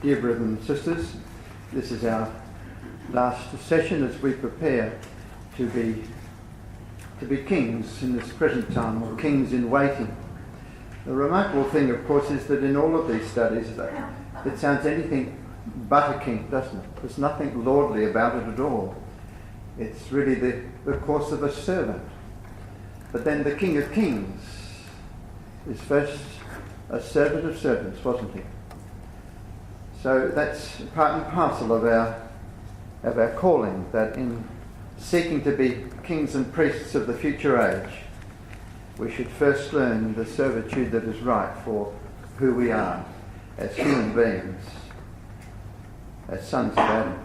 Dear brothers and sisters, this is our last session as we prepare to be kings in this present time, or kings in waiting. The remarkable thing, of course, is that in all of these studies, it sounds anything but a king, doesn't it? There's nothing lordly about it at all. It's really the course of a servant. But then the King of Kings is first a servant of servants, wasn't he? So that's part and parcel of our calling, that in seeking to be kings and priests of the future age, we should first learn the servitude that is right for who we are as human beings, as sons of Adam.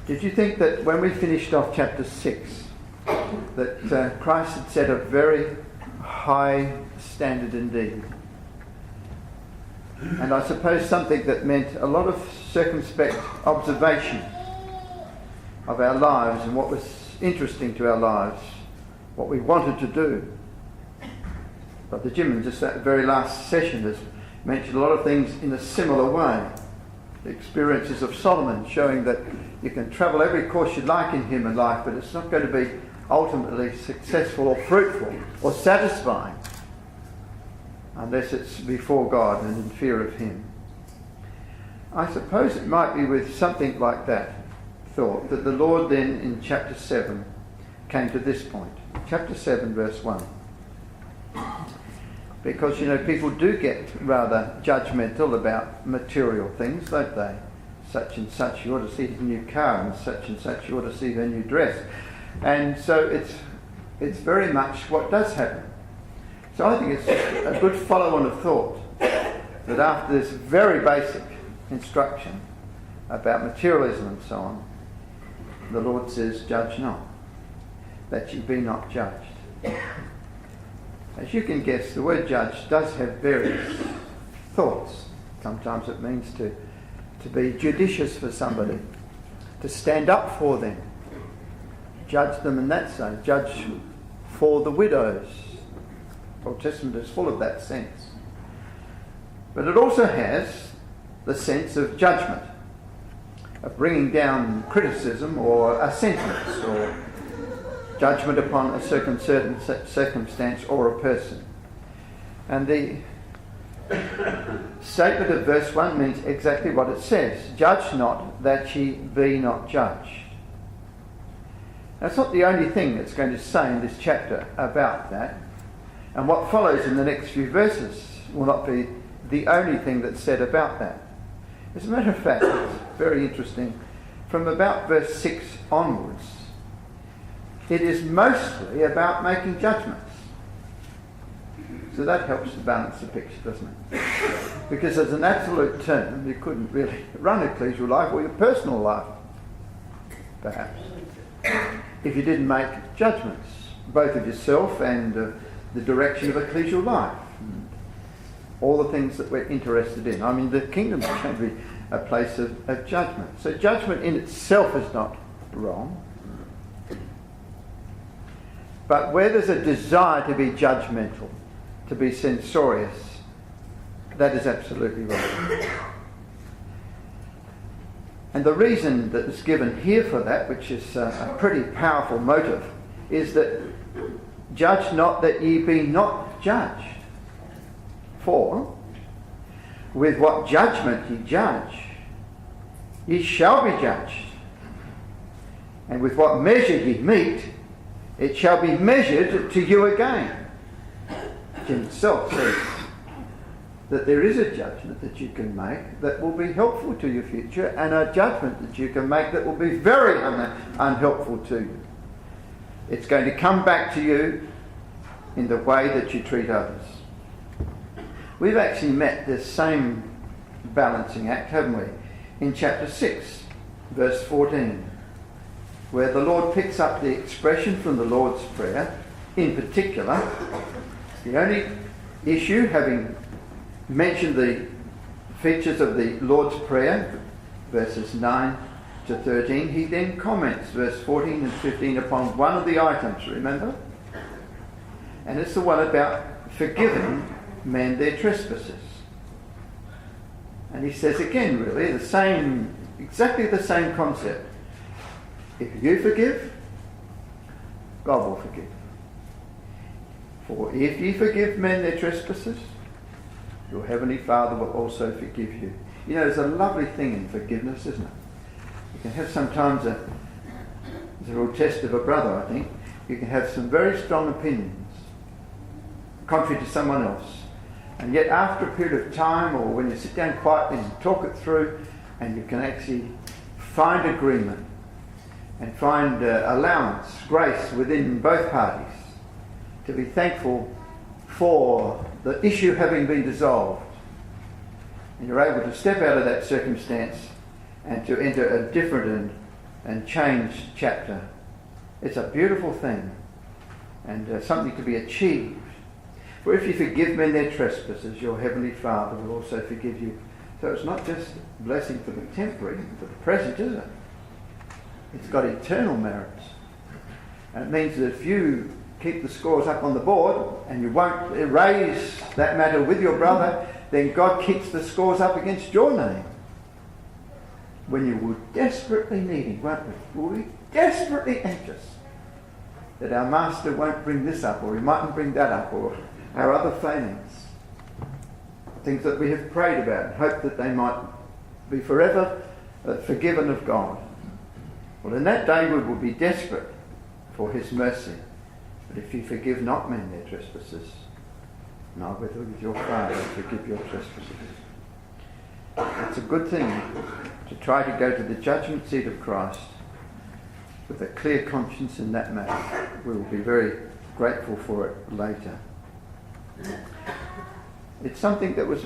Did you think that when we finished off chapter 6, that Christ had set a very high standard indeed? And I suppose something that meant a lot of circumspect observation of our lives and what was interesting to our lives, what we wanted to do. Brother Jim, in just that very last session, has mentioned a lot of things in a similar way. The experiences of Solomon showing that you can travel every course you like in human life, but it's not going to be ultimately successful or fruitful or satisfying unless it's before God and in fear of Him. I suppose it might be with something like that thought that the Lord then in chapter 7 came to this point. Chapter 7 verse 1. Because, people do get rather judgmental about material things, don't they? Such and such, you ought to see his new car, and such, you ought to see her new dress. And so it's very much what does happen. So I think it's a good follow-on of thought that after this very basic instruction about materialism and so on, the Lord says, judge not, that ye be not judged. As you can guess, the word judge does have various thoughts. Sometimes it means to be judicious for somebody, to stand up for them, judge them in that sense, judge for the widows. The Old Testament is full of that sense. But it also has the sense of judgment, of bringing down criticism or a sentence or judgment upon a certain circumstance or a person. And the statement of verse 1 means exactly what it says. Judge not that ye be not judged. That's not the only thing that's going to say in this chapter about that. And what follows in the next few verses will not be the only thing that's said about that. As a matter of fact, it's very interesting. From about verse 6 onwards, it is mostly about making judgments. So that helps to balance the picture, doesn't it? Because as an absolute term, you couldn't really run a ecclesial life or your personal life, perhaps, if you didn't make judgments, both of yourself and the direction of ecclesial life. All the things that we're interested in. I mean, the kingdom is going to be a place of judgment. So judgment in itself is not wrong. But where there's a desire to be judgmental, to be censorious, that is absolutely wrong. And the reason that is given here for that, which is a pretty powerful motive, is that judge not that ye be not judged. For with what judgment ye judge, ye shall be judged. And with what measure ye meet, it shall be measured to you again. Jim himself says that there is a judgment that you can make that will be helpful to your future, and a judgment that you can make that will be very unhelpful to you. It's going to come back to you in the way that you treat others. We've actually met this same balancing act, haven't we? In chapter 6, verse 14, where the Lord picks up the expression from the Lord's Prayer, in particular, the only issue, having mentioned the features of the Lord's Prayer, verses 9 to 13, he then comments, verse 14 and 15, upon one of the items, remember? And it's the one about forgiving men their trespasses. And he says again, really, exactly the same concept. If you forgive, God will forgive. For if ye forgive men their trespasses, your heavenly Father will also forgive you. You know, there's a lovely thing in forgiveness, isn't it? You can have sometimes it's a real test of a brother, I think. You can have some very strong opinions, contrary to someone else. And yet after a period of time, or when you sit down quietly and talk it through, and you can actually find agreement and find allowance, grace within both parties, to be thankful for the issue having been dissolved. And you're able to step out of that circumstance and to enter a different and changed chapter. It's a beautiful thing, and something to be achieved. For if you forgive men their trespasses, your heavenly Father will also forgive you. So it's not just a blessing for the temporary, for the present, is it? It's got eternal merits. And it means that if you keep the scores up on the board and you won't erase that matter with your brother, then God keeps the scores up against your name. When you were desperately needing, weren't we? We'll be desperately anxious that our master won't bring this up, or he mightn't bring that up, or our other failings. Things that we have prayed about and hoped that they might be forever forgiven of God. Well, in that day we will be desperate for his mercy. But if you forgive not men their trespasses, neither will your Father forgive your trespasses. It's a good thing to try to go to the judgment seat of Christ with a clear conscience in that matter. We will be very grateful for it later. It's something that was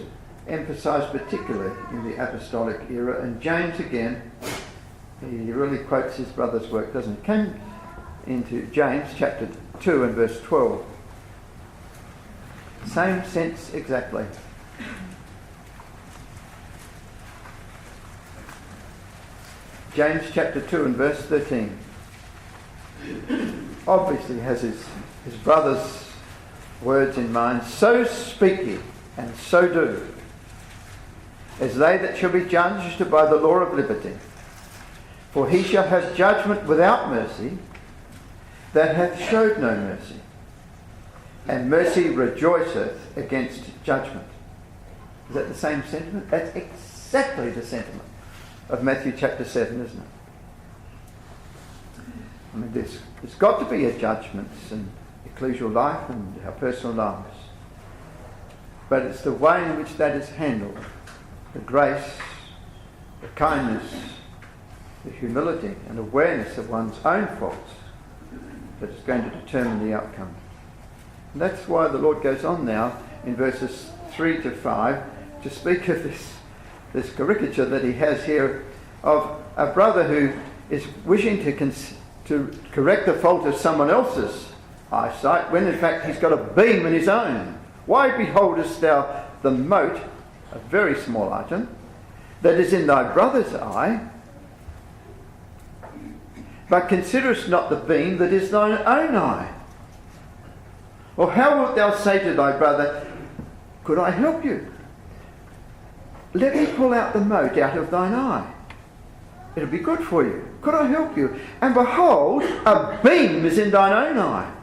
emphasised particularly in the apostolic era, and James again, he really quotes his brother's work, doesn't he? Come into James chapter 2 and verse 12. Same sense exactly. James chapter 2 and verse 13. Obviously has his brother's words in mind. So speak ye, and so do, as they that shall be judged by the law of liberty. For he shall have judgment without mercy, that hath showed no mercy. And mercy rejoiceth against judgment. Is that the same sentiment? That's exactly the sentiment of Matthew chapter 7, isn't it? I mean, there's got to be a judgment in ecclesial life and our personal lives. But it's the way in which that is handled, the grace, the kindness, the humility and awareness of one's own faults, that is going to determine the outcome. And that's why the Lord goes on now in verses 3 to 5 to speak of this caricature that he has here of a brother who is wishing to correct the fault of someone else's eyesight, when in fact he's got a beam in his own. Why beholdest thou the mote, a very small item, that is in thy brother's eye, but considerest not the beam that is thine own eye? Or how wilt thou say to thy brother, could I help you? Let me pull out the mote out of thine eye. It'll be good for you. Could I help you? And behold, a beam is in thine own eye.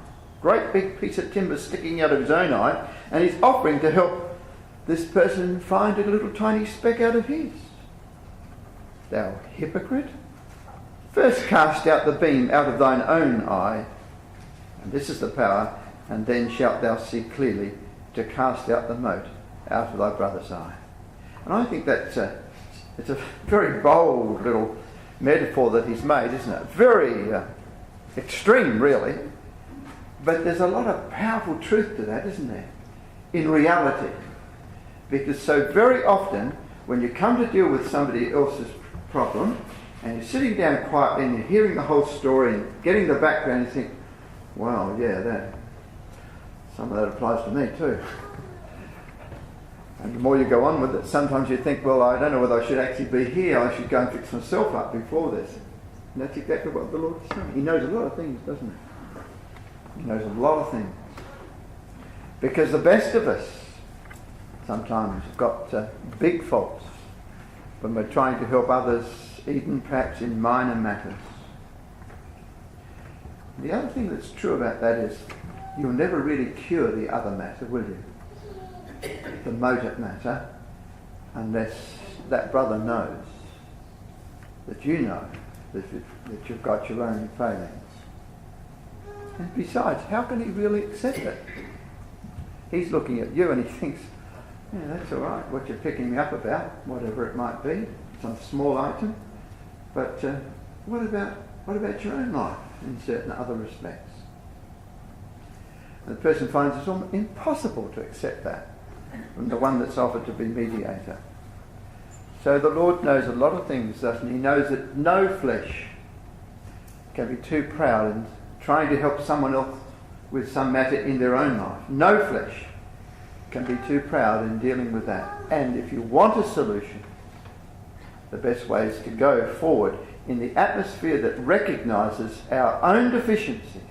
Great big piece of timber sticking out of his own eye, and he's offering to help this person find a little tiny speck out of his. Thou hypocrite, first cast out the beam out of thine own eye, and this is the power, and then shalt thou see clearly to cast out the mote out of thy brother's eye. And I think that's it's a very bold little metaphor that he's made, isn't it? Very extreme, really. But there's a lot of powerful truth to that, isn't there? In reality. Because so very often, when you come to deal with somebody else's problem, and you're sitting down quietly and you're hearing the whole story and getting the background, you think, wow, yeah, some of that applies to me too. And the more you go on with it, sometimes you think, well, I don't know whether I should actually be here. I should go and fix myself up before this. And that's exactly what the Lord is saying. He knows a lot of things, doesn't he? He knows a lot of things. Because the best of us sometimes have got big faults when we're trying to help others, even perhaps in minor matters. The other thing that's true about that is you'll never really cure the other matter, will you? The motive matter, unless that brother knows that you know that you've got your own failings. And besides, how can he really accept it? He's looking at you and he thinks, yeah, that's all right, what you're picking me up about, whatever it might be, some small item. But what about your own life in certain other respects? And the person finds it's almost impossible to accept that from the one that's offered to be mediator. So the Lord knows a lot of things, doesn't he? He knows that no flesh can be too proud in trying to help someone else with some matter in their own life. No flesh can be too proud in dealing with that. And if you want a solution, the best way is to go forward in the atmosphere that recognises our own deficiencies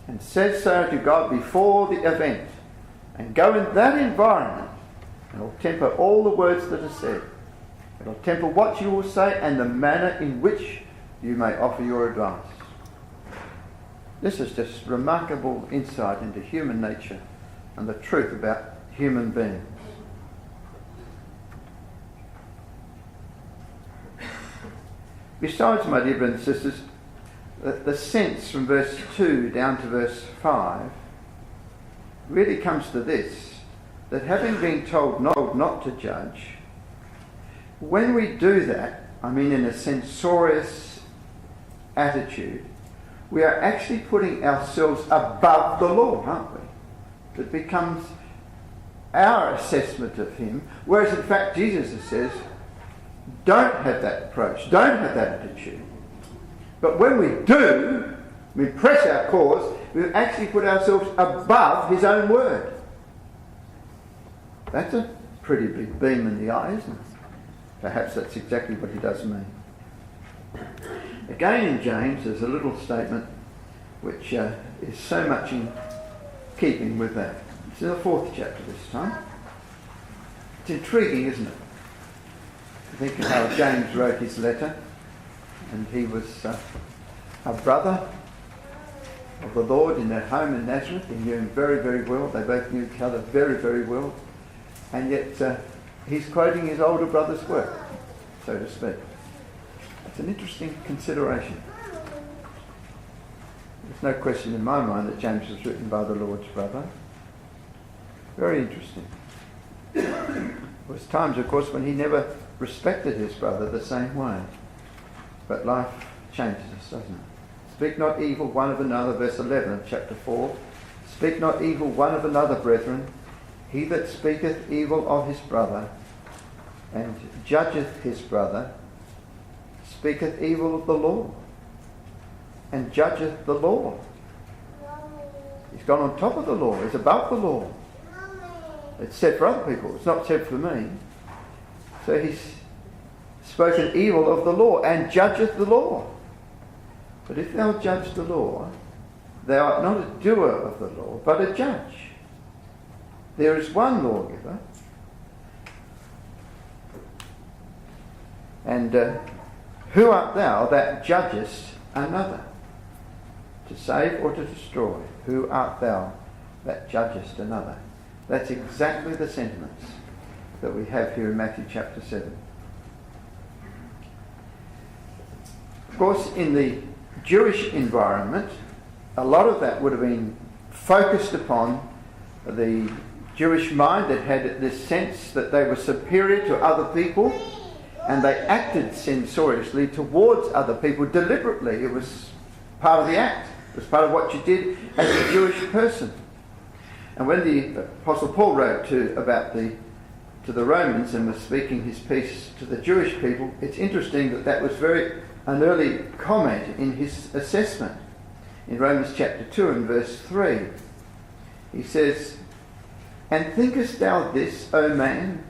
and says so to God before the event, and go in that environment, and it'll temper all the words that are said. It'll temper what you will say and the manner in which you may offer your advice. This is just remarkable insight into human nature and the truth about human beings. Besides, my dear brothers and sisters, the sense from verse 2 down to verse 5 really comes to this, that having been told not to judge, when we do that, I mean in a censorious attitude, we are actually putting ourselves above the law, aren't we? It becomes our assessment of him, whereas in fact Jesus says, don't have that approach, don't have that attitude. But when we do, we press our cause, we actually put ourselves above his own word. That's a pretty big beam in the eye, isn't it? Perhaps that's exactly what he does mean. Again in James there's a little statement which is so much in keeping with that. It's in the 4th chapter this time. It's intriguing, isn't it? Think of how James wrote his letter, and he was a brother of the Lord in their home in Nazareth. He knew him very, very well. They both knew each other very, very well. And yet he's quoting his older brother's work, so to speak. It's an interesting consideration. There's no question in my mind that James was written by the Lord's brother. Very interesting. There was times, of course, when he never respected his brother the same way. But life changes us, doesn't it? Speak not evil one of another, verse 11 of chapter 4. Speak not evil one of another, brethren. He that speaketh evil of his brother and judgeth his brother speaketh evil of the law and judgeth the law. He's gone on top of the law. He's above the law. It's said for other people. It's not said for me. So he's spoken evil of the law and judgeth the law. But if thou judge the law, thou art not a doer of the law, but a judge. There is one lawgiver, and who art thou that judgest another? To save or to destroy? Who art thou that judgest another? That's exactly the sentiments that we have here in Matthew chapter 7. Of course, in the Jewish environment, a lot of that would have been focused upon the Jewish mind that had this sense that they were superior to other people, and they acted censoriously towards other people deliberately. It was part of the act. It was part of what you did as a Jewish person. And when the Apostle Paul wrote to the Romans and was speaking his piece to the Jewish people, it's interesting that was an early comment in his assessment. In Romans chapter 2 and verse 3, he says, "And thinkest thou this, O man?"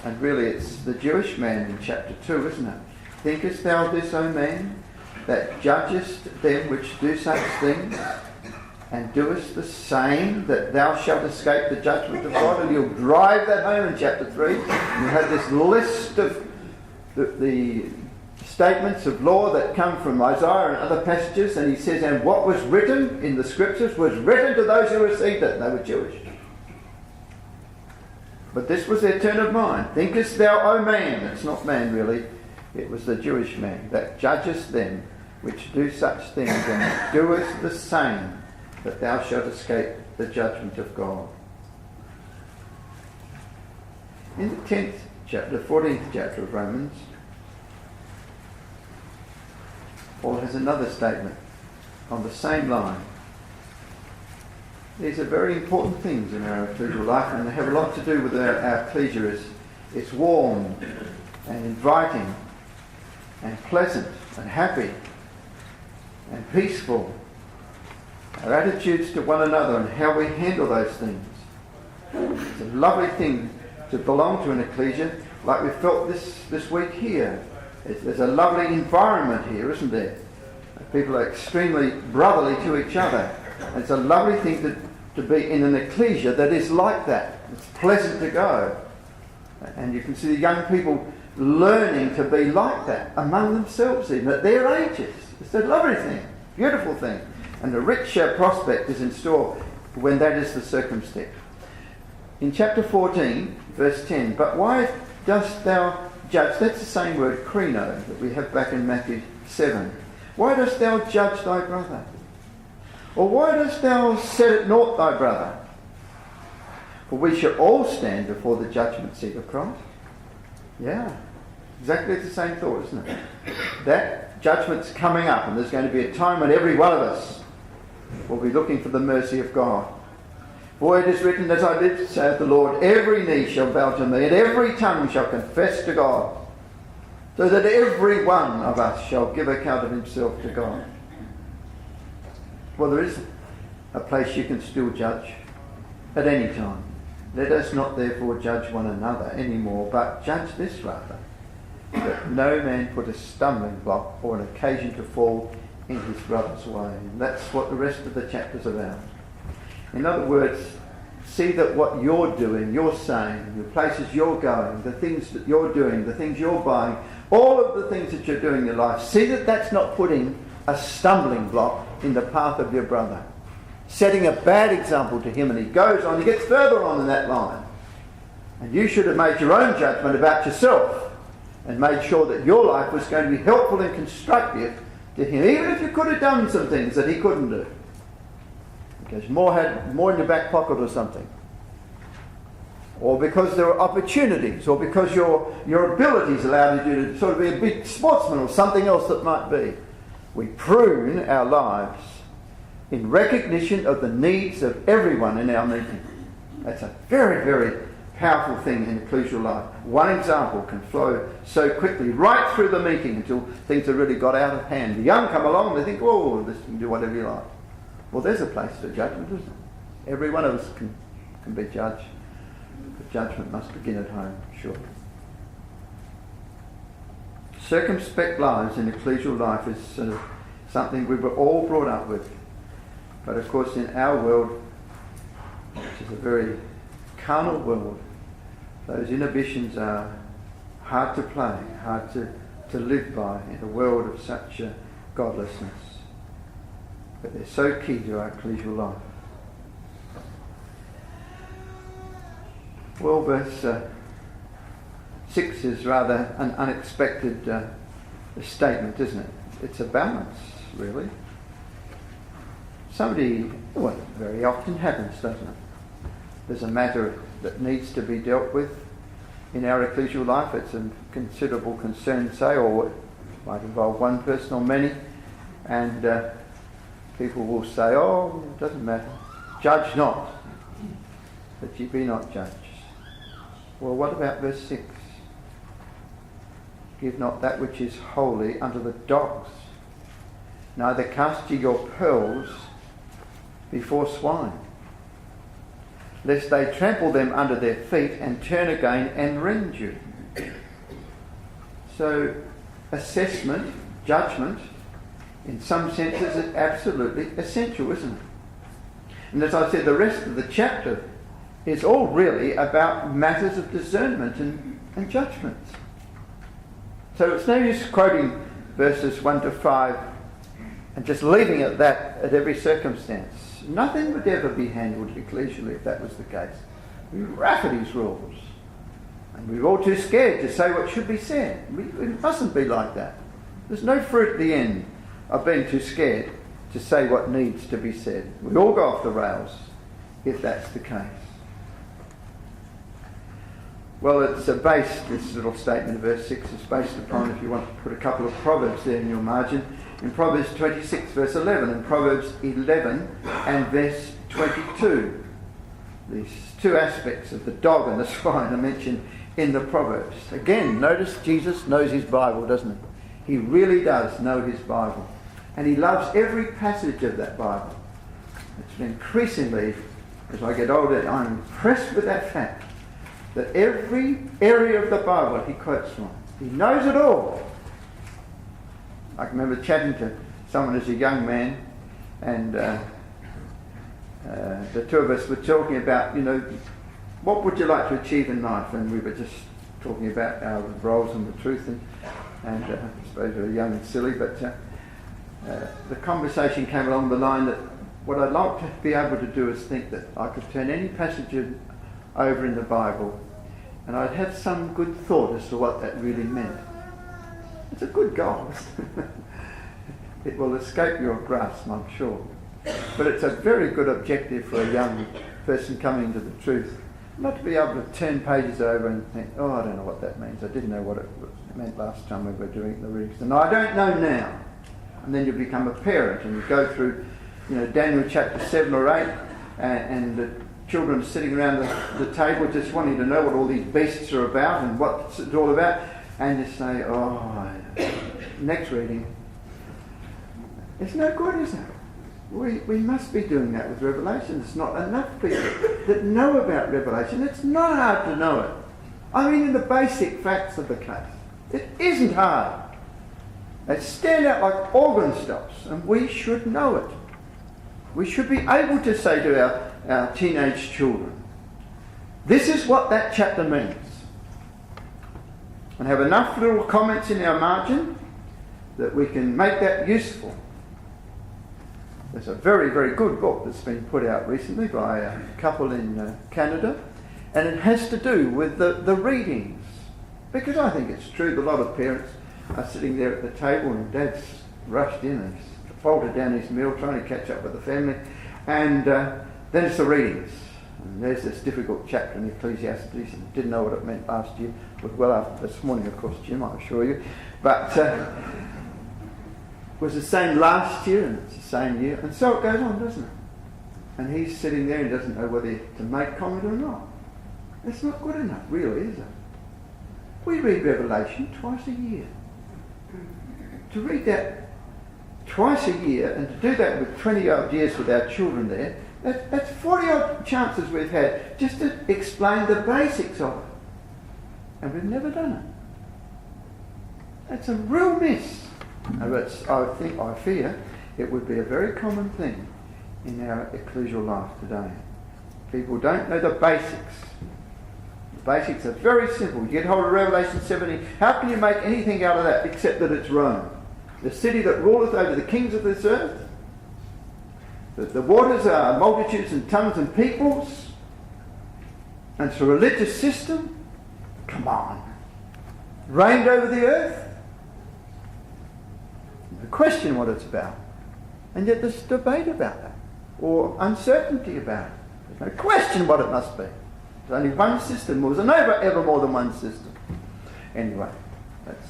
And really it's the Jewish man in chapter 2, isn't it? "Thinkest thou this, O man, that judgest them which do such things? and doest the same, that thou shalt escape the judgment of God. And he'll drive that home in chapter 3. You have this list of the statements of law that come from Isaiah and other passages, and he says, and what was written in the scriptures was written to those who received it. They were Jewish. But this was their turn of mind. Thinkest thou, O man? It's not man really. It was the Jewish man that judgest them which do such things, and doest the same, that thou shalt escape the judgment of God. In the 10th chapter, 14th chapter of Romans, Paul has another statement on the same line. These are very important things in our ecclesial life, and they have a lot to do with our ecclesia. It's warm and inviting and pleasant and happy and peaceful. Our attitudes to one another and how we handle those things. It's a lovely thing to belong to an ecclesia, like we felt this week here. There's a lovely environment here, isn't there? People are extremely brotherly to each other. And it's a lovely thing to be in an ecclesia that is like that. It's pleasant to go. And you can see the young people learning to be like that among themselves, even at their ages. It's a lovely thing, beautiful thing. And a rich prospect is in store when that is the circumstance. In chapter 14, verse 10, but why dost thou judge? That's the same word, krino, that we have back in Matthew 7. Why dost thou judge thy brother? Or why dost thou set at naught thy brother? For we shall all stand before the judgment seat of Christ. Yeah, exactly the same thought, isn't it? That judgment's coming up, and there's going to be a time when every one of us will be looking for the mercy of God. For it is written, as I live, saith the Lord, every knee shall bow to me, and every tongue shall confess to God, so that every one of us shall give account of himself to God. Well, there is a place you can still judge at any time. Let us not therefore judge one another anymore, but judge this rather, that no man put a stumbling block or an occasion to fall in his brother's way. And that's what the rest of the chapter's about. In other words, see that what you're doing, you're saying, the places you're going, the things that you're doing, the things you're buying, all of the things that you're doing in your life, see that that's not putting a stumbling block in the path of your brother. Setting a bad example to him, and he goes on, he gets further on in that line. And you should have made your own judgment about yourself and made sure that your life was going to be helpful and constructive to him, even if you could have done some things that he couldn't do. Because had more in your back pocket or something. Or because there were opportunities, or because your abilities allowed you to sort of be a big sportsman or something else that might be. We prune our lives in recognition of the needs of everyone in our meeting. That's a very, very powerful thing in ecclesial life. One example can flow so quickly right through the meeting until things have really got out of hand. The young come along and they think, oh, this can do whatever you like. Well, there's a place for judgment, isn't it? Every one of us can be judged. But judgment must begin at home, sure. Circumspect lives in ecclesial life is something we were all brought up with. But of course in our world, which is a very carnal world, those inhibitions are hard to play, hard to live by in a world of such godlessness. But they're so key to our ecclesial life. Well, verse 6 is rather an unexpected statement, isn't it? It's a balance, really. Well, it very often happens, doesn't it? There's a matter that needs to be dealt with in our ecclesial life. It's a considerable concern, say, or it might involve one person or many, and people will say, oh, it doesn't matter. Judge not, that ye be not judged. Well, what about verse 6? Give not that which is holy unto the dogs, neither cast ye your pearls before swine, lest they trample them under their feet and turn again and rend you. So, assessment, judgment, in some senses is absolutely essential, isn't it? And as I said, the rest of the chapter is all really about matters of discernment and judgments. So it's no use quoting verses 1 to 5 and just leaving it at that at every circumstance. Nothing would ever be handled ecclesially if that was the case. We laugh at his rules. And we're all too scared to say what should be said. It mustn't be like that. There's no fruit at the end of being too scared to say what needs to be said. We all go off the rails if that's the case. Well, it's based, this little statement of verse 6 is based upon, if you want to put a couple of Proverbs there in your margin, in Proverbs 26 verse 11 and Proverbs 11 and verse 22. These two aspects of the dog and the swine are mentioned in the Proverbs. Again, notice Jesus knows his Bible, doesn't he? He really does know his Bible. And he loves every passage of that Bible. It's increasingly, as I get older, I'm impressed with that fact that every area of the Bible he quotes from. He knows it all. I can remember chatting to someone as a young man, and the two of us were talking about, what would you like to achieve in life? And we were just talking about our roles and the truth, and I suppose we were young and silly, but the conversation came along the line that what I'd like to be able to do is think that I could turn any passage over in the Bible and I'd have some good thought as to what that really meant. It's a good goal. It will escape your grasp, I'm sure. But it's a very good objective for a young person coming into the truth. Not to be able to turn pages over and think, oh, I don't know what that means. I didn't know what it meant last time we were doing the readings. And I don't know now. And then you become a parent and you go through, Daniel chapter 7 or 8 and the children sitting around the table just wanting to know what all these beasts are about and what it's all about. And you say, next reading. It's no good, is it? We must be doing that with Revelation. There's not enough people that know about Revelation. It's not hard to know it. I mean, in the basic facts of the case. It isn't hard. They stand out like organ stops, and we should know it. We should be able to say to our teenage children, this is what that chapter means. And have enough little comments in our margin that we can make that useful. There's a very, very good book that's been put out recently by a couple in Canada, and it has to do with the readings. Because I think it's true that a lot of parents are sitting there at the table and Dad's rushed in and he's folded down his meal trying to catch up with the family, and then it's the readings. And there's this difficult chapter in Ecclesiastes, and didn't know what it meant last year. Well, after this morning, of course, Jim, I assure you. But it was the same last year, and it's the same year. And so it goes on, doesn't it? And he's sitting there and doesn't know whether to make comment or not. It's not good enough, really, is it? We read Revelation twice a year. To read that twice a year, and to do that with 20-odd years with our children there, that's 40-odd chances we've had just to explain the basics of it. And we've never done it. That's a real miss. I fear it would be a very common thing in our ecclesial life today. People don't know the basics. The basics are very simple. You get hold of Revelation 17. How can you make anything out of that except that it's Rome? The city that ruleth over the kings of this earth. The waters are multitudes and tongues and peoples. And it's a religious system. Come on. Reigned over the earth. No question what it's about. And yet there's debate about that. Or uncertainty about it. There's no question what it must be. There's only one system. Well, there's never ever more than one system. Anyway, that's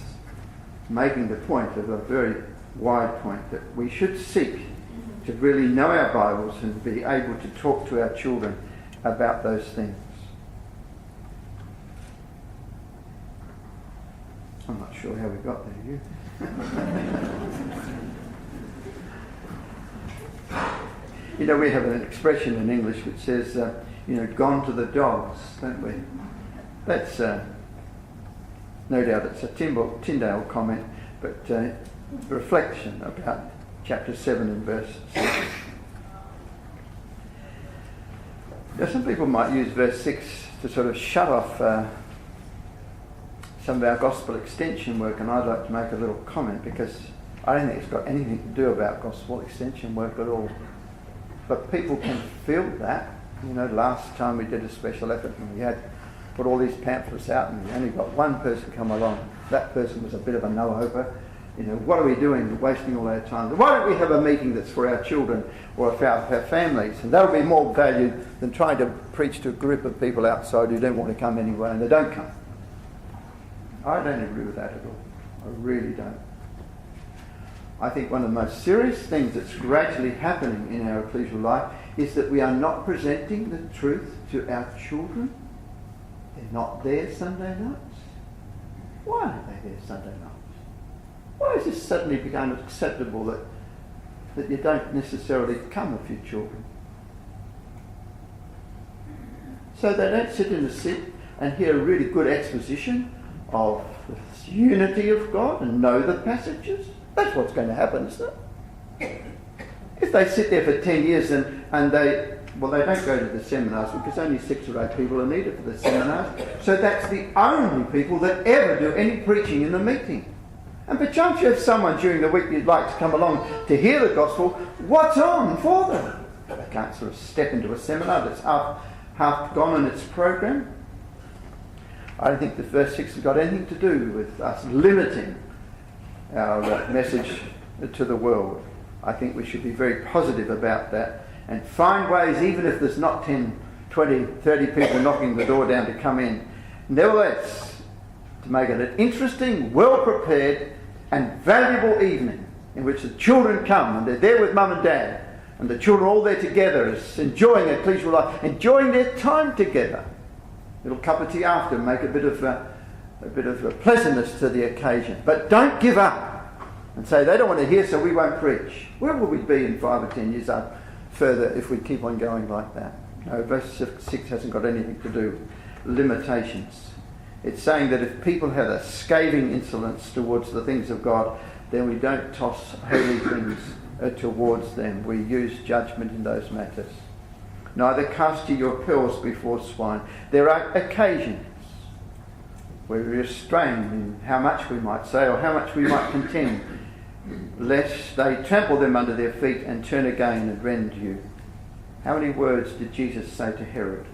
making the point of a very wide point that we should seek to really know our Bibles and be able to talk to our children about those things. I'm not sure how we got there, you? We have an expression in English which says, gone to the dogs, don't we? That's, no doubt it's a Tyndale comment, but reflection about chapter 7 and verse 6. Now, some people might use verse 6 to sort of shut off some of our gospel extension work, and I'd like to make a little comment, because I don't think it's got anything to do about gospel extension work at all. But people can feel that. You know, last time we did a special effort and we had put all these pamphlets out and we only got one person come along. That person was a bit of a no-hoper. You know, what are we doing, wasting all our time? Why don't we have a meeting that's for our children or for our families? And that'll be more value than trying to preach to a group of people outside who don't want to come anyway and they don't come. I don't agree with that at all. I really don't. I think one of the most serious things that's gradually happening in our ecclesial life is that we are not presenting the truth to our children. They're not there Sunday nights. Why aren't they there Sunday nights? Why has this suddenly become acceptable that you don't necessarily come with your children? So they don't sit in a seat and hear a really good exposition of the unity of God and know the passages. That's what's going to happen, isn't it? If they sit there for 10 years and they don't go to the seminars because only 6 or 8 people are needed for the seminars. So that's the only people that ever do any preaching in the meeting. And perchance you have someone during the week you'd like to come along to hear the gospel. What's on for them? They can't sort of step into a seminar that's half gone in its program. I don't think the verse 6 has got anything to do with us limiting our message to the world. I think we should be very positive about that and find ways, even if there's not 10, 20, 30 people knocking the door down to come in, nevertheless, to make it an interesting, well-prepared and valuable evening in which the children come and they're there with mum and dad and the children all there together is enjoying ecclesial life, enjoying their time together. A little cup of tea after, make a bit of a pleasantness to the occasion. But don't give up and say they don't want to hear, so we won't preach. Where will we be in 5 or 10 years further if we keep on going like that? No, verse 6 hasn't got anything to do with limitations. It's saying that if people have a scathing insolence towards the things of God, then we don't toss holy things towards them. We use judgment in those matters. Neither cast ye your pearls before swine. There are occasions where we restrain in how much we might say or how much we might contend, lest they trample them under their feet and turn again and rend you. How many words did Jesus say to Herod?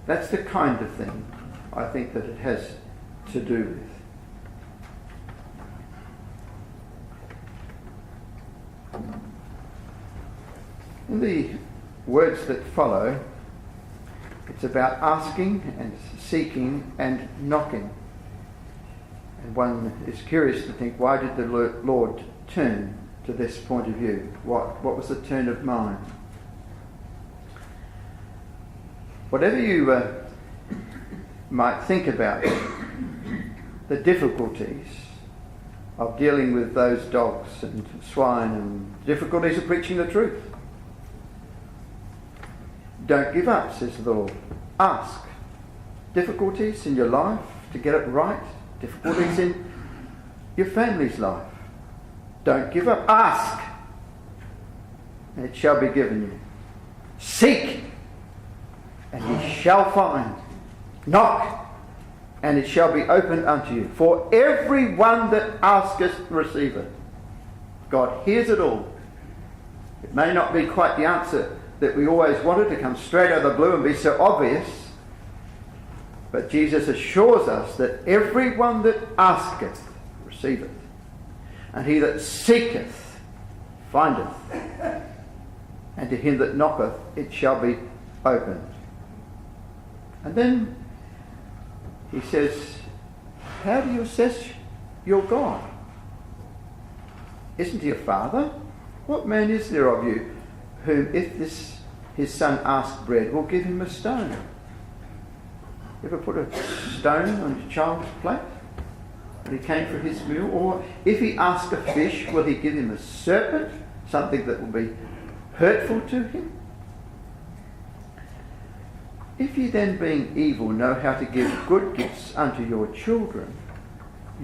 That's the kind of thing I think that it has to do with. In the words that follow, it's about asking and seeking and knocking. And one is curious to think, why did the Lord turn to this point of view? What was the turn of mind? Whatever you might think about the difficulties of dealing with those dogs and swine and difficulties of preaching the truth, don't give up, says the Lord. Ask. Difficulties in your life to get it right, difficulties in your family's life. Don't give up. Ask, and it shall be given you. Seek, and ye shall find. Knock, and it shall be opened unto you. For every one that asketh receiveth. God hears it all. It may not be quite the answer that we always wanted to come straight out of the blue and be so obvious, but Jesus assures us that every one that asketh receiveth, and he that seeketh findeth, and to him that knocketh it shall be opened. And then he says, how do you assess your God? Isn't he a father? What man is there of you whom, if his son ask bread, will give him a stone? You ever put a stone on your child's plate when he came for his meal? Or if he ask a fish, will he give him a serpent, something that will be hurtful to him? If ye then, being evil, know how to give good gifts unto your children,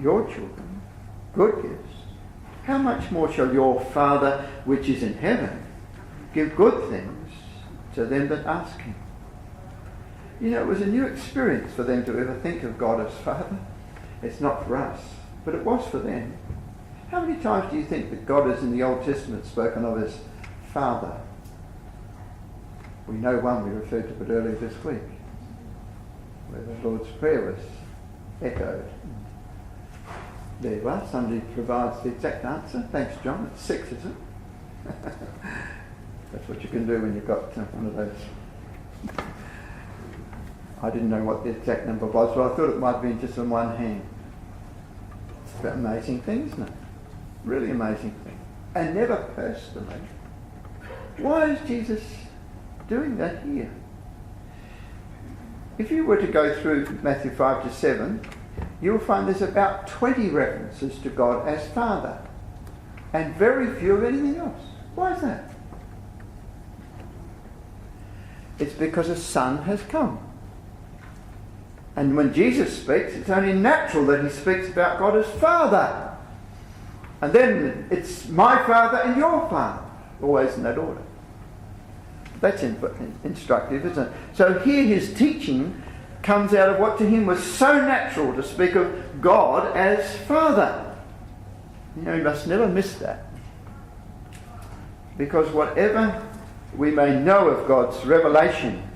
good gifts, how much more shall your Father which is in heaven give good things to them that ask him? it was a new experience for them to ever think of God as Father. It's not for us, but it was for them. How many times do you think that God is in the Old Testament spoken of as Father? We know one, we referred to it earlier this week, where the Lord's Prayer was echoed. There you are, somebody provides the exact answer. Thanks, John. It's 6, is it? That's what you can do when you've got one of those. I didn't know what the exact number was, but I thought it might have been just on one hand. It's an amazing thing, isn't it? Really amazing thing. And never personally. Why is Jesus doing that here? If you were to go through Matthew 5 to 7, you'll find there's about 20 references to God as Father, and very few of anything else. Why is that? It's because a Son has come. And when Jesus speaks, it's only natural that he speaks about God as Father. And then it's my Father and your Father, always in that order. That's instructive, isn't it? So here his teaching comes out of what to him was so natural, to speak of God as Father. You must never miss that. Because whatever we may know of God's revelation,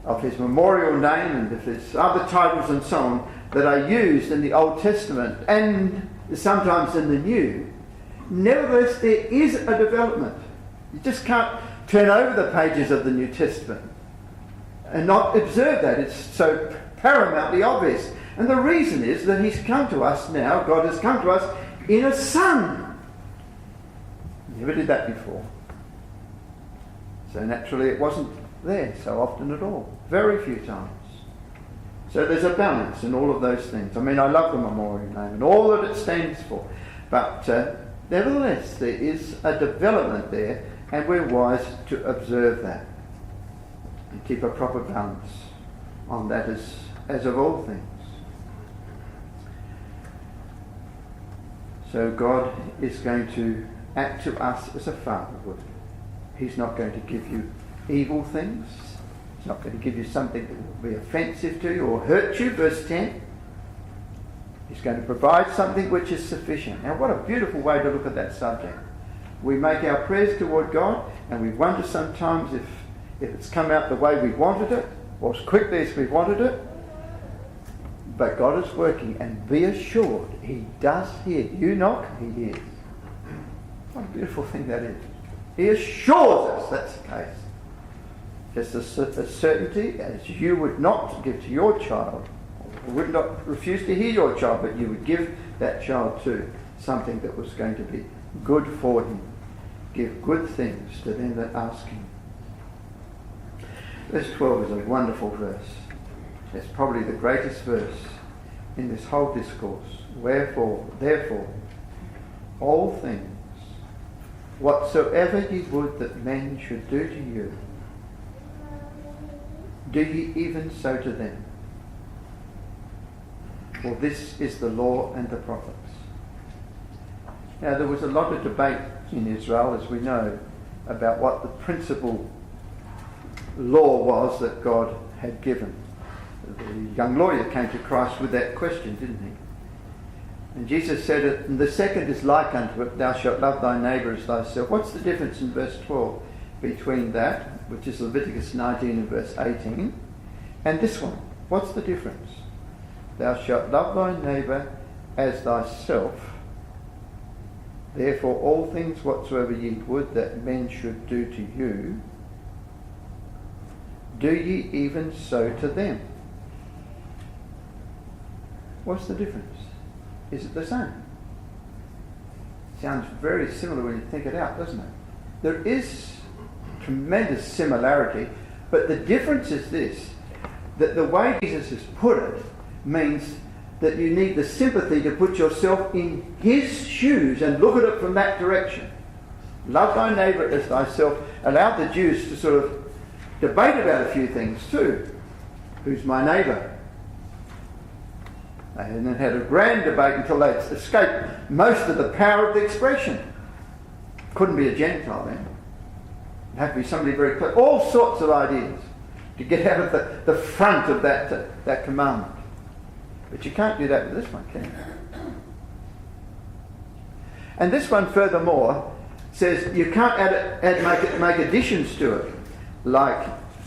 of his memorial name and of his other titles and so on that are used in the Old Testament and sometimes in the New, nevertheless there is a development. You just can't turn over the pages of the New Testament and not observe that. It's so paramountly obvious. And the reason is that he's come to us now, God has come to us in a Son. Never did that before. So naturally it wasn't there so often at all. Very few times. So there's a balance in all of those things. I mean, I love the memorial name and all that it stands for. But nevertheless, there is a development there, and we're wise to observe that and keep a proper balance on that as of all things. So God is going to act to us as a father would. He's not going to give you evil things. He's not going to give you something that will be offensive to you or hurt you. Verse 10. He's going to provide something which is sufficient. Now what a beautiful way to look at that subject. We make our prayers toward God and we wonder sometimes if it's come out the way we wanted it or as quickly as we wanted it. But God is working, and be assured he does hear. You knock, he hears. What a beautiful thing that is. He assures us that's the case. Just a certainty as you would not give to your child, or would not refuse to hear your child, but you would give that child to something that was going to be good for him. Give good things to them that ask him. Verse 12 is a wonderful verse. It's probably the greatest verse in this whole discourse. Wherefore, therefore, all things, whatsoever ye would that men should do to you, do ye even so to them. For this is the law and the prophets. Now there was a lot of debate in Israel, as we know, about what the principal law was that God had given. The young lawyer came to Christ with that question, didn't he? And Jesus said it, and the second is like unto it, thou shalt love thy neighbour as thyself. What's the difference in verse 12 between that, which is Leviticus 19 and verse 18, and this one? What's the difference? Thou shalt love thy neighbour as thyself. Therefore all things whatsoever ye would that men should do to you, do ye even so to them. What's the difference? Is it the same? Sounds very similar when you think it out, doesn't it? There is tremendous similarity, but the difference is this, that the way Jesus has put it means that you need the sympathy to put yourself in his shoes and look at it from that direction. Love thy neighbour as thyself. Allowed the Jews to sort of debate about a few things too. Who's my neighbour? And then had a grand debate until they escaped most of the power of the expression. Couldn't be a Gentile then. It'd have to be somebody very close. All sorts of ideas. to get out of the front of that commandment. But you can't do that with this one, can you? And this one, furthermore, says you can't make additions to it. Like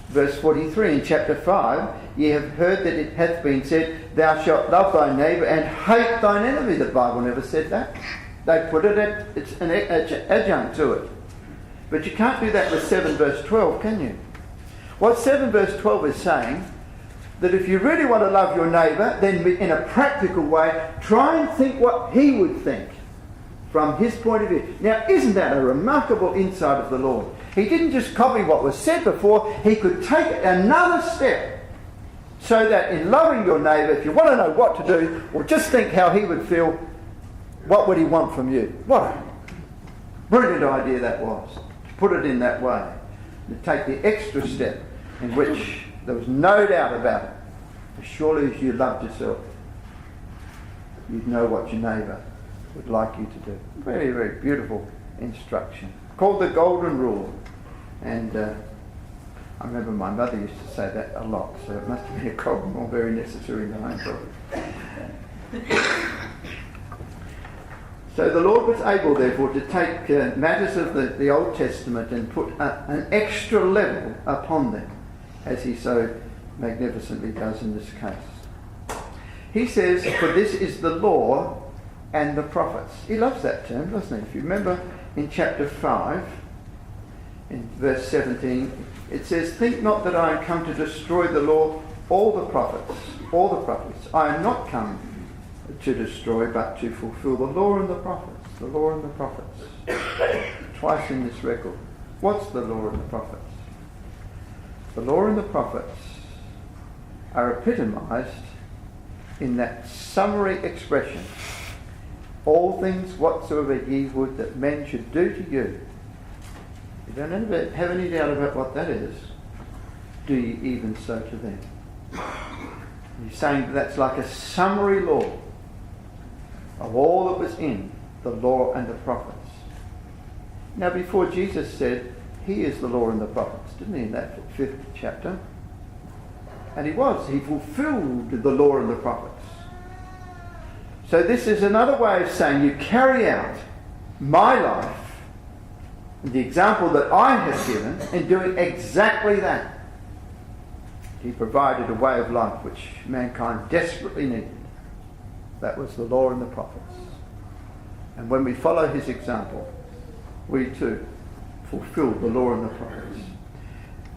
verse 43 in chapter 5, ye have heard that it hath been said, thou shalt love thy neighbour and hate thine enemy. The Bible never said that. They put it's an adjunct to it. But you can't do that with 7 verse 12, can you? What 7 verse 12 is saying, that if you really want to love your neighbour, then in a practical way, try and think what he would think from his point of view. Now, isn't that a remarkable insight of the Lord? He didn't just copy what was said before, he could take it another step so that in loving your neighbour, if you want to know what to do, or just think how he would feel, what would he want from you? What a brilliant idea that was, to put it in that way, to take the extra step in which there was no doubt about it. As surely as you loved yourself, you'd know what your neighbour would like you to do. Very, very beautiful instruction. Called the Golden Rule. And I remember my mother used to say that a lot, so it must have been a golden rule, very necessary in the home probably. So the Lord was able, therefore, to take matters of the Old Testament and put an extra level upon them, as he so magnificently does in this case. He says, for this is the law and the prophets. He loves that term, doesn't he? If you remember in chapter 5, in verse 17, it says, think not that I am come to destroy the law, all the prophets. I am not come to destroy, but to fulfill the law and the prophets. The law and the prophets. Twice in this record. What's the law and the prophets? The law and the prophets are epitomised in that summary expression, all things whatsoever ye would that men should do to you. You don't have any doubt about what that is. Do ye even so to them? He's saying that's like a summary law of all that was in the law and the prophets. Now, before Jesus said, he is the law and the prophets, didn't he, in that 5th chapter? And he fulfilled the law and the prophets. So this is another way of saying you carry out my life, the example that I have given, in doing exactly that. He provided a way of life which mankind desperately needed. That was the law and the prophets. And when we follow his example, we too fulfill the law and the prophets.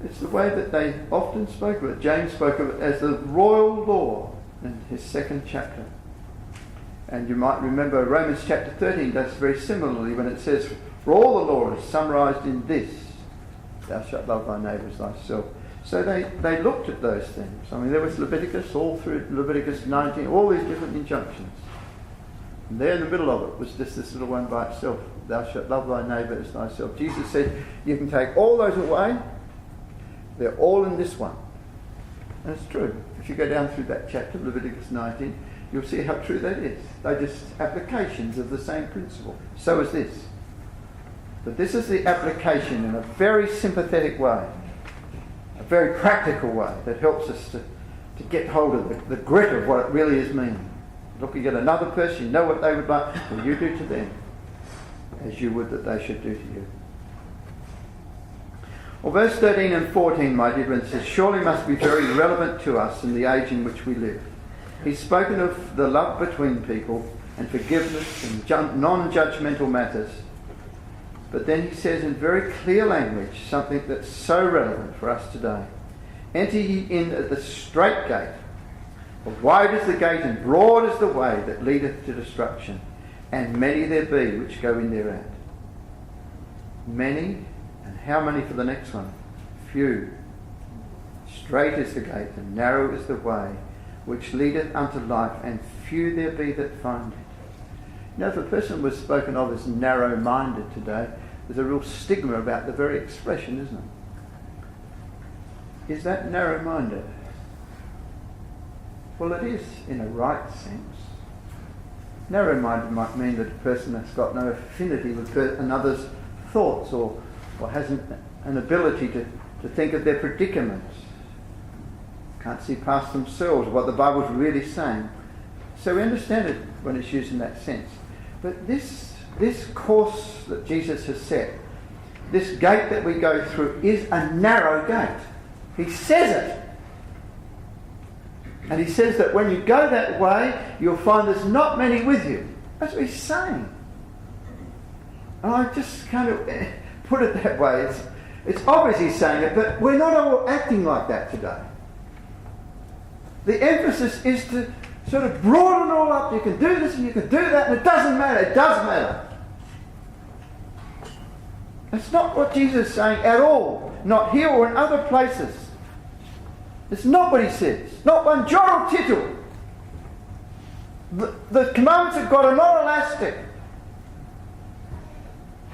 It's the way that they often spoke of it. James spoke of it as the royal law in his 2nd chapter. And you might remember Romans chapter 13 does very similarly when it says, for all the law is summarised in this, thou shalt love thy neighbour as thyself. So they looked at those things. I mean, there was Leviticus, all through Leviticus 19, all these different injunctions. And there in the middle of it was just this little one by itself, thou shalt love thy neighbour as thyself. Jesus said, you can take all those away, they're all in this one. And it's true. If you go down through that chapter, Leviticus 19, you'll see how true that is. They're just applications of the same principle. So is this. But this is the application in a very sympathetic way, a very practical way that helps us to get hold of the grit of what it really is meaning. Looking at another person, you know what they would like, well, you do to them as you would that they should do to you. Well, verse 13 and 14, my dear friends, says, surely must be very relevant to us in the age in which we live. He's spoken of the love between people and forgiveness and non-judgmental matters. But then he says in very clear language something that's so relevant for us today. Enter ye in at the strait gate. For wide is the gate and broad is the way that leadeth to destruction, and many there be which go in thereat. Many, and how many for the next one? Few. Strait is the gate and narrow is the way which leadeth unto life, and few there be that find it. You know, if a person was spoken of as narrow-minded today, there's a real stigma about the very expression, isn't it? Is that narrow-minded? Well, it is in a right sense. Narrow-minded might mean that a person that's got no affinity with another's thoughts or has an ability to think of their predicaments Can't see past themselves what the Bible's really saying. So we understand it when it's used in that sense. But this course that Jesus has set, this gate that we go through, is a narrow gate. He says it. And he says that when you go that way, you'll find there's not many with you. That's what he's saying. And I just kind of put it that way. It's obvious he's saying it, but we're not all acting like that today. The emphasis is to sort of broaden it all up. You can do this and you can do that, and it doesn't matter. It does matter. That's not what Jesus is saying at all. Not here or in other places. It's not what he says. Not one jot or tittle. The commandments of God are not elastic.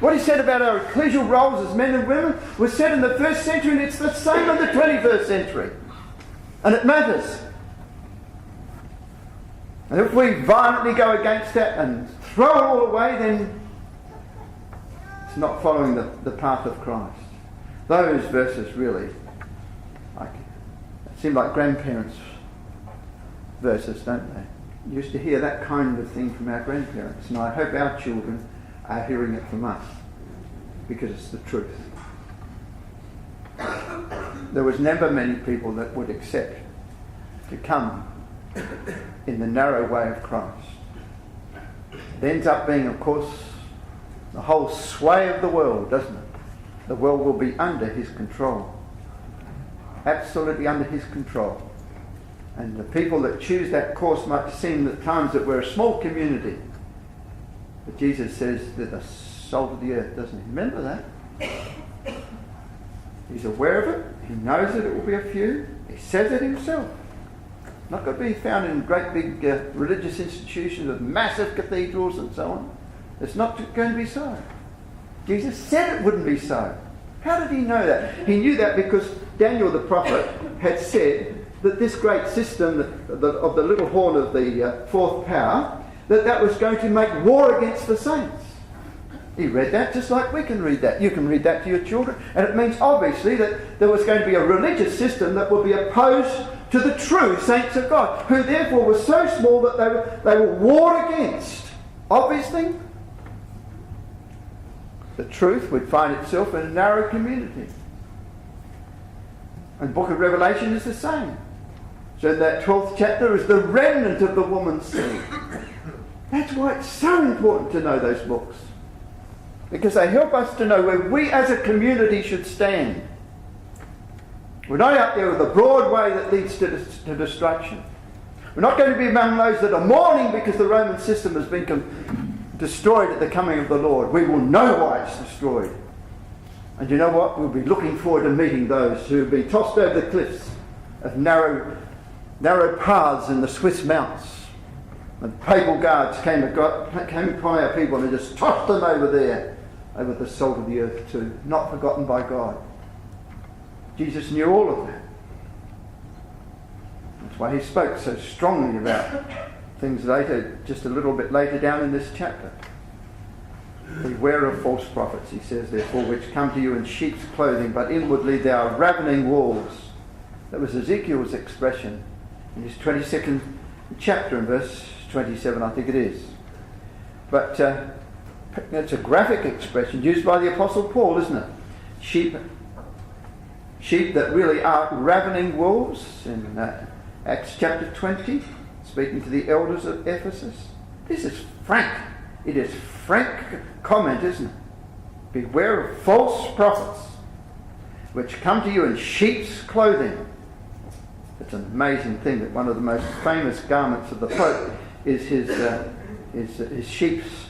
What he said about our ecclesial roles as men and women was said in the 1st century, and it's the same in the 21st century. And it matters. And if we violently go against that and throw it all away, then it's not following the path of Christ. Those verses really seem like grandparents' verses, don't they? You used to hear that kind of thing from our grandparents, and I hope our children are hearing it from us, because it's the truth. There was never many people that would accept to come in the narrow way of Christ. It ends up being, of course, the whole sway of the world, doesn't it? The world will be under his control. Absolutely under his control. And the people that choose that course might seem at times that we're a small community. But Jesus says they're the salt of the earth, doesn't he? Remember that? He's aware of it. He knows that it will be a few. He says it himself. Not going to be found in great big religious institutions with massive cathedrals and so on. It's not going to be so. Jesus said it wouldn't be so. How did he know that? He knew that because Daniel the prophet had said that this great system of the little horn of the fourth power, that was going to make war against the saints. He read that just like we can read that. You can read that to your children. And it means obviously that there was going to be a religious system that would be opposed to the true saints of God, who therefore were so small that they were warred against. Obviously, the truth would find itself in a narrow community. And the book of Revelation is the same. So in that 12th chapter is the remnant of the woman's seed. That's why it's so important to know those books. Because they help us to know where we as a community should stand. We're not out there with a broad way that leads to destruction. We're not going to be among those that are mourning because the Roman system has been destroyed at the coming of the Lord. We will know why it's destroyed. And you know what? We'll be looking forward to meeting those who will be tossed over the cliffs of narrow paths in the Swiss mountains. And papal guards came upon our people and just tossed them over there, over the salt of the earth too, not forgotten by God. Jesus knew all of that. That's why he spoke so strongly about things later, just a little bit later down in this chapter. Beware of false prophets, he says, therefore, which come to you in sheep's clothing, but inwardly they are ravening wolves. That was Ezekiel's expression in his 22nd chapter in verse 27, I think it is. But it's a graphic expression used by the Apostle Paul, isn't it? Sheep that really are ravening wolves in Acts chapter 20, speaking to the elders of Ephesus. This is frank. It is frank comment, isn't it? Beware of false prophets, which come to you in sheep's clothing. It's an amazing thing that one of the most famous garments of the Pope is his sheep's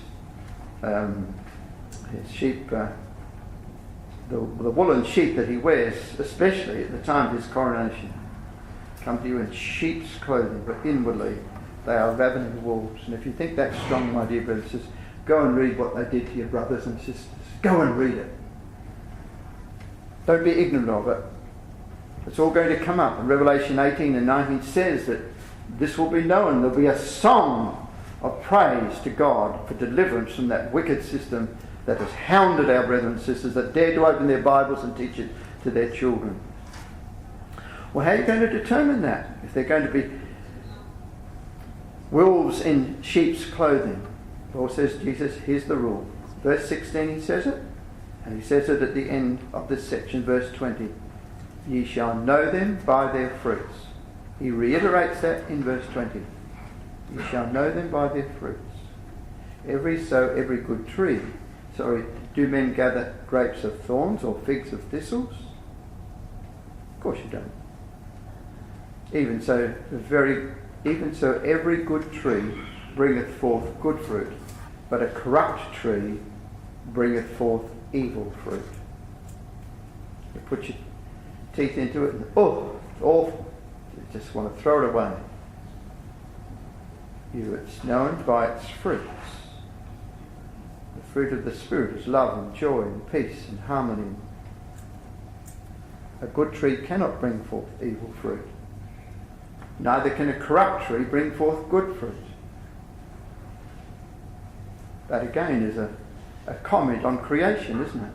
the woolen sheep that he wears, especially at the time of his coronation. Come to you in sheep's clothing, but inwardly they are ravening wolves. And if you think that's strong, my dear brothers and sisters, go and read what they did to your brothers and sisters. Go and read it. Don't be ignorant of it. It's all going to come up. And Revelation 18 and 19 says that this will be known. There'll be a song of praise to God for deliverance from that wicked system that has hounded our brethren and sisters, that dare to open their Bibles and teach it to their children. Well, how are you going to determine that? If they're going to be wolves in sheep's clothing. Paul says, Jesus, here's the rule. Verse 16 he says it, and he says it at the end of this section, verse 20. Ye shall know them by their fruits. He reiterates that in verse 20. Ye shall know them by their fruits. Every good tree. Do men gather grapes of thorns or figs of thistles? Of course you don't. Even so, every good tree bringeth forth good fruit, but a corrupt tree bringeth forth evil fruit. You put your teeth into it and, it's awful. You just want to throw it away. It's known by its fruits. The fruit of the Spirit is love and joy and peace and harmony. A good tree cannot bring forth evil fruit. Neither can a corrupt tree bring forth good fruit. That again is a comment on creation, isn't it?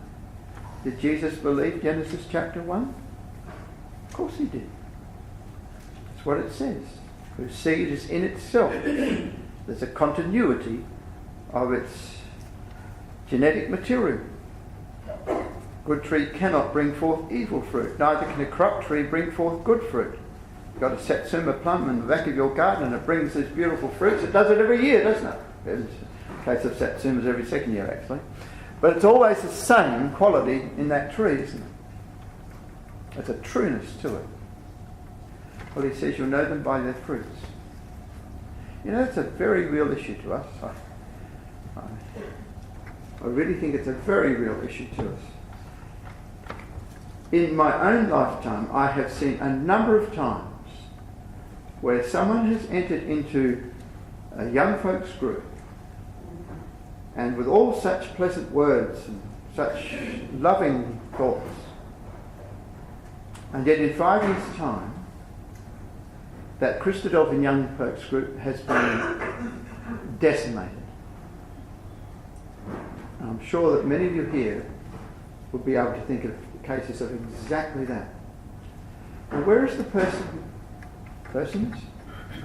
Did Jesus believe Genesis chapter 1? Of course he did. That's what it says. Whose seed is in itself. There's a continuity of its genetic material. Good tree cannot bring forth evil fruit. Neither can a corrupt tree bring forth good fruit. You've got a satsuma plum in the back of your garden and it brings these beautiful fruits. It does it every year, doesn't it? There's a case of satsumas every second year, actually. But it's always the same quality in that tree, isn't it? There's a trueness to it. Well, he says you'll know them by their fruits. You know, it's a very real issue to us. I really think it's a very real issue to us. In my own lifetime, I have seen a number of times where someone has entered into a young folks group and with all such pleasant words and such loving thoughts, and yet in 5 years' time, that Christadelphian young folks group has been decimated. And I'm sure that many of you here would be able to think of cases of exactly that. Now, where is the persons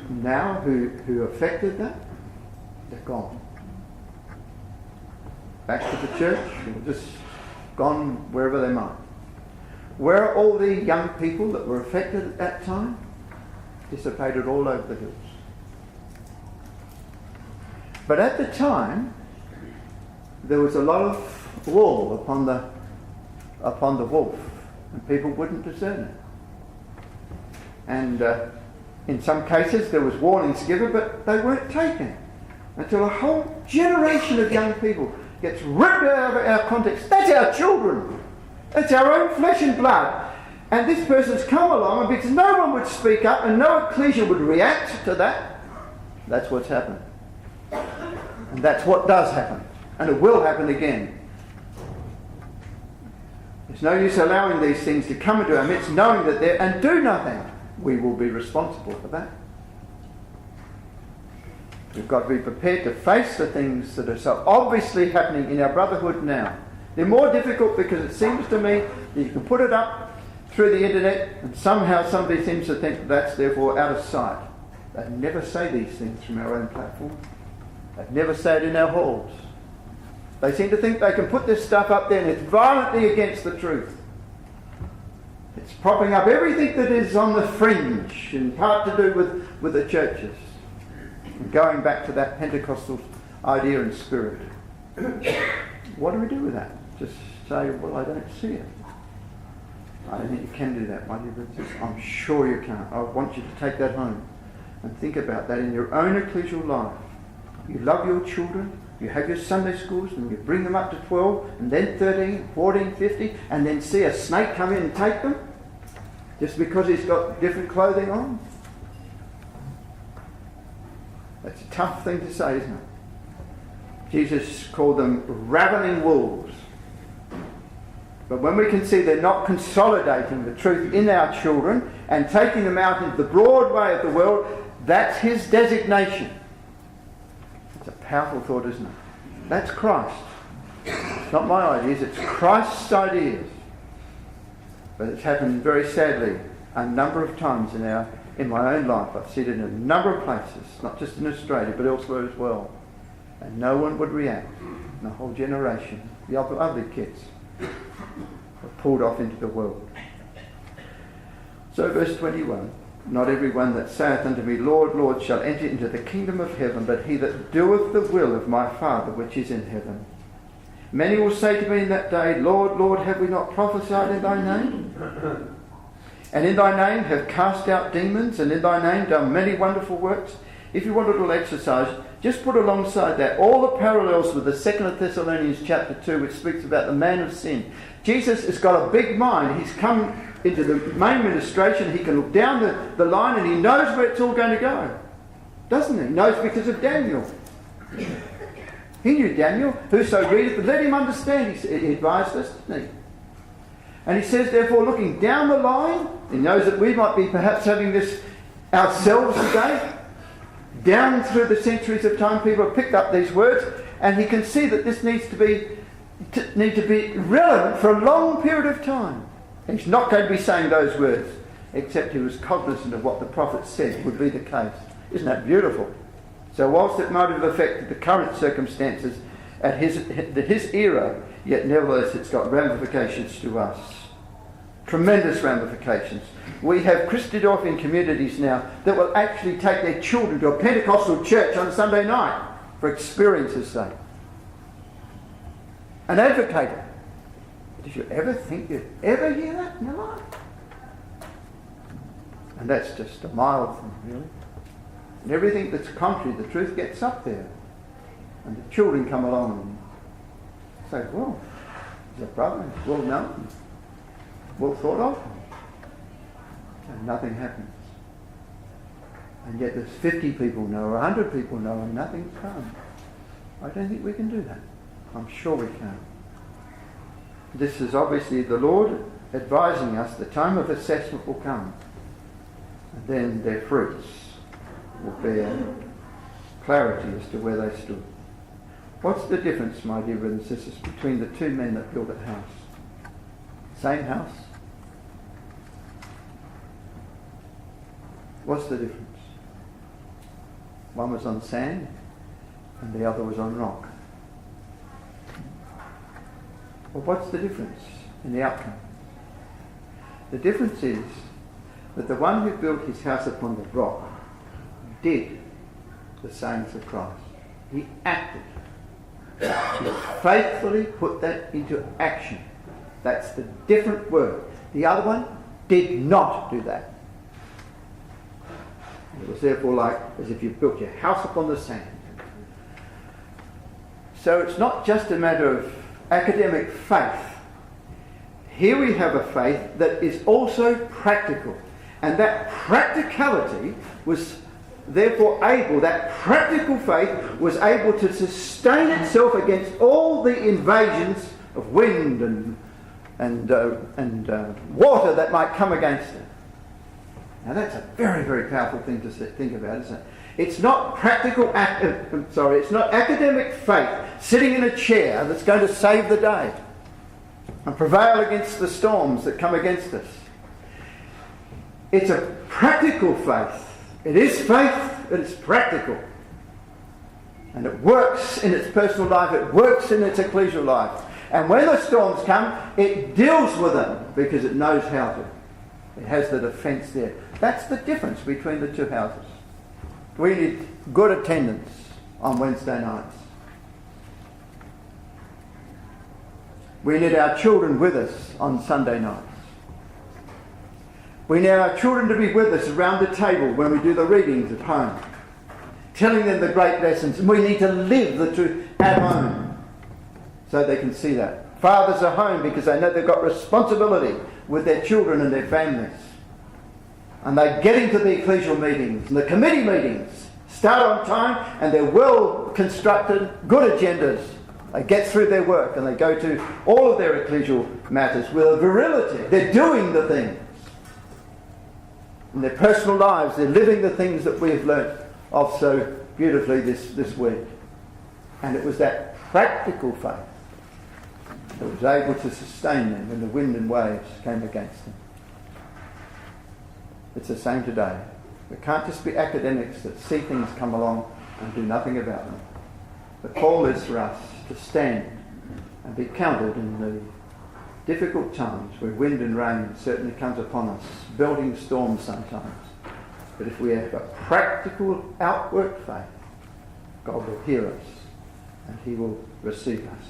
now who affected that? They're gone. Back to the church, or just gone wherever they might. Where are all the young people that were affected at that time? Dissipated all over the hills. But at the time, there was a lot of wool upon the wolf, and people wouldn't discern it. And in some cases there was warnings given, but they weren't taken until a whole generation of young people gets ripped out of our context. That's our children. That's our own flesh and blood. And this person's come along, and because no one would speak up and no ecclesia would react to that, that's what's happened. And that's what does happen. And it will happen again. There's no use allowing these things to come into our midst, knowing that they're, and do nothing. We will be responsible for that. We've got to be prepared to face the things that are so obviously happening in our brotherhood now. They're more difficult because it seems to me that you can put it up through the internet and somehow somebody seems to think that's therefore out of sight. They never say these things from our own platform. They never say it in our halls. They seem to think they can put this stuff up there and it's violently against the truth. It's propping up everything that is on the fringe, in part to do with the churches. And going back to that Pentecostal idea and spirit. What do we do with that? Just say, well, I don't see it. I don't think you can do that, my dear brothers. I'm sure you can't. I want you to take that home and think about that in your own ecclesial life. You love your children, you have your Sunday schools, and you bring them up to 12, and then 13, 14, 15, and then see a snake come in and take them just because he's got different clothing on. That's a tough thing to say, isn't it? Jesus called them ravening wolves. But when we can see they're not consolidating the truth in our children and taking them out into the broad way of the world, that's his designation. It's a powerful thought, isn't it? That's Christ. It's not my ideas, it's Christ's ideas. But it's happened very sadly a number of times in my own life. I've seen it in a number of places, not just in Australia, but elsewhere as well. And no one would react. And the whole generation, the other kids, were pulled off into the world. So verse 21, not everyone that saith unto me, Lord, Lord, shall enter into the kingdom of heaven, but he that doeth the will of my Father which is in heaven. Many will say to me in that day, Lord, Lord, have we not prophesied in thy name? And in thy name have cast out demons, and in thy name done many wonderful works? If you want a little exercise, just put alongside that all the parallels with the 2 Thessalonians chapter 2, which speaks about the man of sin. Jesus has got a big mind. He's come into the main ministration. He can look down the line and he knows where it's all going to go. Doesn't he? He knows because of Daniel. He knew Daniel. Whoso readeth, let him understand. He advised us, didn't he? And he says, therefore, looking down the line, he knows that we might be perhaps having this ourselves today. Down through the centuries of time, people have picked up these words, and he can see that this needs to be relevant for a long period of time. He's not going to be saying those words, except he was cognizant of what the prophet said would be the case. Isn't that beautiful? So whilst it might have affected the current circumstances at his era, yet nevertheless it's got ramifications to us. Tremendous ramifications. We have Christadelphian communities now that will actually take their children to a Pentecostal church on a Sunday night for experience's sake. And advocate it. Did you ever think you'd ever hear that in your life? And that's just a mild thing, really. And everything that's contrary, the truth gets up there. And the children come along and say, well, is that brother? Well known. Well thought of. And nothing happens. And yet there's 50 people know, or 100 people know, and nothing's come. I don't think we can do that. I'm sure we can. This is obviously the Lord advising us the time of assessment will come. And then their fruits will bear clarity as to where they stood. What's the difference, my dear brothers and sisters, between the two men that built a house? Same house? What's the difference? One was on sand and the other was on rock. Well, what's the difference in the outcome? The difference is that the one who built his house upon the rock did the sayings of Christ. He acted. He faithfully put that into action. That's the different word. The other one did not do that. It was therefore like as if you built your house upon the sand. So it's not just a matter of academic faith. Here we have a faith that is also practical. And that practicality was therefore able, that practical faith was able to sustain itself against all the invasions of wind and water that might come against it. Now that's a very, very powerful thing to think about, isn't it? It's not it's not academic faith sitting in a chair that's going to save the day and prevail against the storms that come against us. It's a practical faith. It is faith, but it's practical. And it works in its personal life, it works in its ecclesial life. And when the storms come, it deals with them because it knows how to. It has the defence there. That's the difference between the two houses. We need good attendance on Wednesday nights. We need our children with us on Sunday nights. We need our children to be with us around the table when we do the readings at home, telling them the great lessons. And we need to live the truth at home so they can see that. Fathers are home because they know they've got responsibility with their children and their families. And they get into the ecclesial meetings and the committee meetings, start on time, and they're well constructed, good agendas. They get through their work and they go to all of their ecclesial matters with a virility. They're doing the things. In their personal lives, they're living the things that we have learnt of so beautifully this week. And it was that practical faith that was able to sustain them when the wind and waves came against them. It's the same today. We can't just be academics that see things come along and do nothing about them. The call is for us to stand and be counted in the difficult times where wind and rain certainly comes upon us, belting storms sometimes. But if we have a practical outward faith, God will hear us and he will receive us.